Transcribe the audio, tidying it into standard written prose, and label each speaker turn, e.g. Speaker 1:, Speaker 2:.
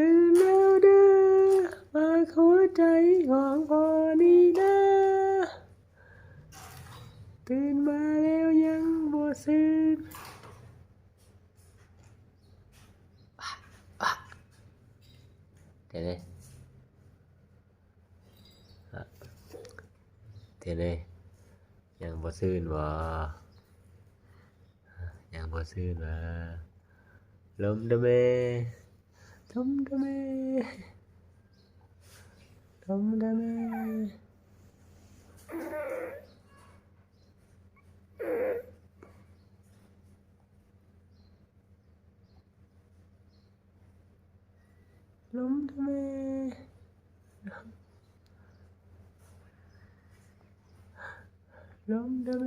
Speaker 1: ตื่นแล้วเด้อฝากหัวใจของพ่อนี่นะตื่นมาแล้วยังบ่ซื่นเดี๋ยวเลยเดี๋ยวเลยยังบ่ซื่นบ่ยังบ่ซื่นบ่ลมเดอเมลมเดอเมลมเดอเมลมเดอเมลมเดอเม